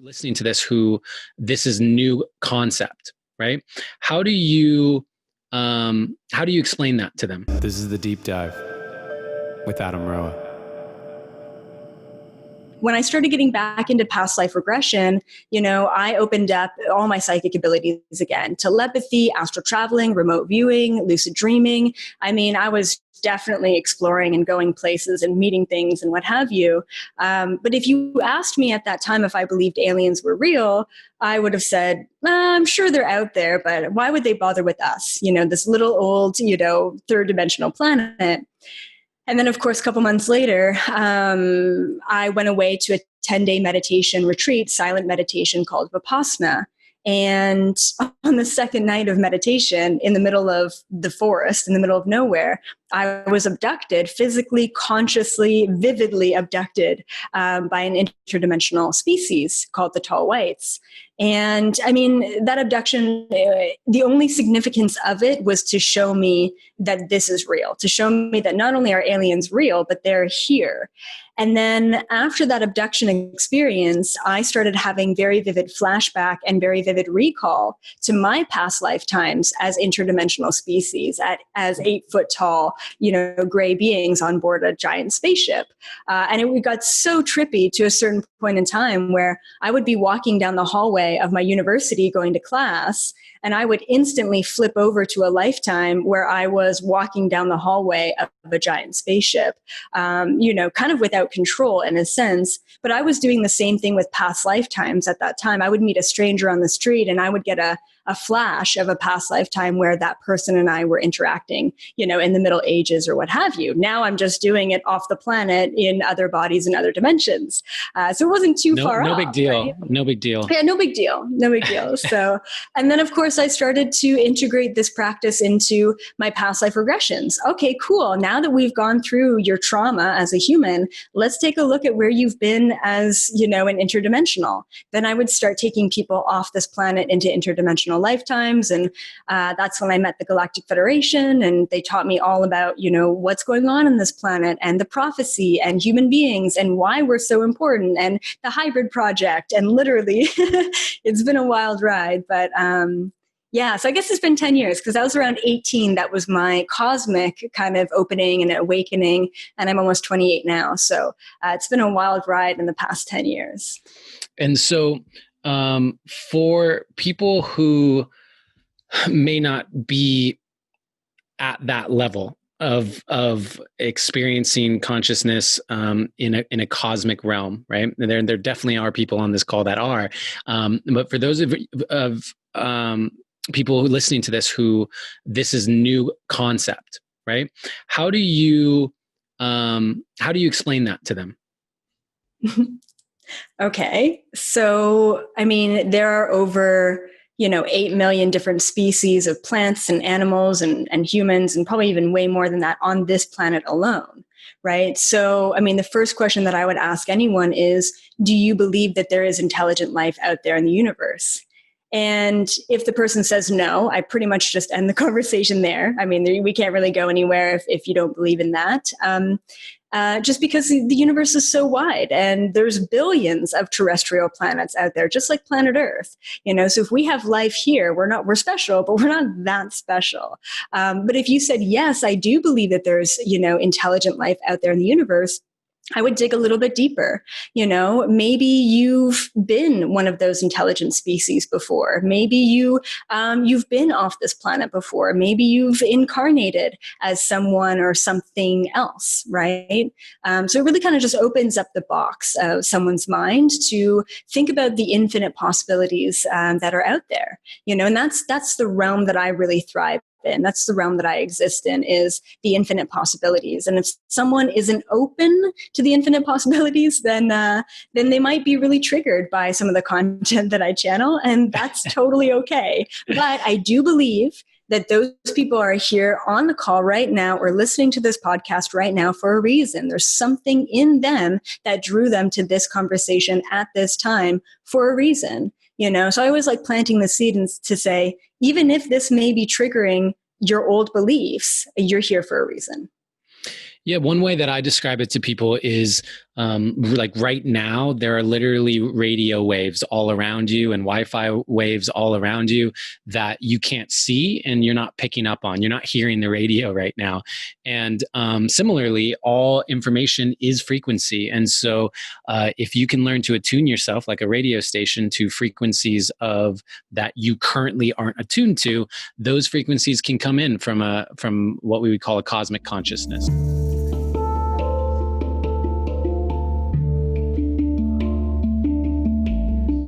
listening to this who this is new concept, right? How do you explain that to them? This is the deep dive with Adam Roa. When I started getting back into past life regression, I opened up all my psychic abilities again: telepathy, astral traveling, remote viewing, lucid dreaming. I was definitely exploring and going places and meeting things and what have you. But if you asked me at that time if I believed aliens were real, I would have said, I'm sure they're out there, but why would they bother with us? This little old, third dimensional planet. And then, of course, a couple months later, I went away to a 10-day meditation retreat, silent meditation called Vipassana. And on the second night of meditation, in the middle of the forest, in the middle of nowhere, I was abducted, physically, consciously, vividly abducted by an interdimensional species called the Tall Whites. And that abduction, the only significance of it was to show me that this is real, to show me that not only are aliens real, but they're here. And then after that abduction experience, I started having very vivid flashback and very vivid recall to my past lifetimes as interdimensional species, as 8-foot tall, gray beings on board a giant spaceship. And it got so trippy to a certain point in time where I would be walking down the hallway of my university going to class, and I would instantly flip over to a lifetime where I was walking down the hallway of a giant spaceship, kind of without control in a sense. But I was doing the same thing with past lifetimes at that time. I would meet a stranger on the street and I would get a flash of a past lifetime where that person and I were interacting, in the Middle Ages or what have you. Now I'm just doing it off the planet in other bodies and other dimensions. So it wasn't too far off. No big deal. Right? No big deal. Yeah, no big deal. No big deal. So, and then of course I started to integrate this practice into my past life regressions. Okay, cool. Now that we've gone through your trauma as a human, let's take a look at where you've been as, an interdimensional. Then I would start taking people off this planet into interdimensional lifetimes. And that's when I met the Galactic Federation, and they taught me all about, what's going on this planet and the prophecy and human beings and why we're so important and the hybrid project. And literally it's been a wild ride, but yeah, so I guess it's been 10 years because I was around 18. That was my cosmic kind of opening and awakening. And I'm almost 28 now. So it's been a wild ride in the past 10 years. And so for people who may not be at that level of experiencing consciousness in a cosmic realm, right? There definitely are people on this call that are. But for those of people who are listening to this who this is new concept, right? How do you explain that to them? Okay. So, there are over, 8 million different species of plants and animals and humans, and probably even way more than that on this planet alone. Right. So, the first question that I would ask anyone is, do you believe that there is intelligent life out there in the universe? And if the person says no, I pretty much just end the conversation there. We can't really go anywhere if you don't believe in that. Just because the universe is so wide and there's billions of terrestrial planets out there, just like planet Earth, so if we have life here, we're special, but we're not that special. But if you said, yes, I do believe that there's, intelligent life out there in the universe, I would dig a little bit deeper. Maybe you've been one of those intelligent species before. Maybe you've been off this planet before. Maybe you've incarnated as someone or something else, right? So it really kind of just opens up the box of someone's mind to think about the infinite possibilities that are out there. And that's the realm that I really thrive in. That's the realm that I exist in, is the infinite possibilities. And if someone isn't open to the infinite possibilities, then they might be really triggered by some of the content that I channel, and that's totally okay. But I do believe that those people are here on the call right now or listening to this podcast right now for a reason. There's something in them that drew them to this conversation at this time for a reason. So I always like planting the seed and to say, even if this may be triggering your old beliefs, you're here for a reason. Yeah, one way that I describe it to people is like right now, there are literally radio waves all around you and Wi-Fi waves all around you that you can't see and you're not picking up on. You're not hearing the radio right now. And similarly, all information is frequency. And so if you can learn to attune yourself like a radio station to frequencies of that you currently aren't attuned to, those frequencies can come in from what we would call a cosmic consciousness.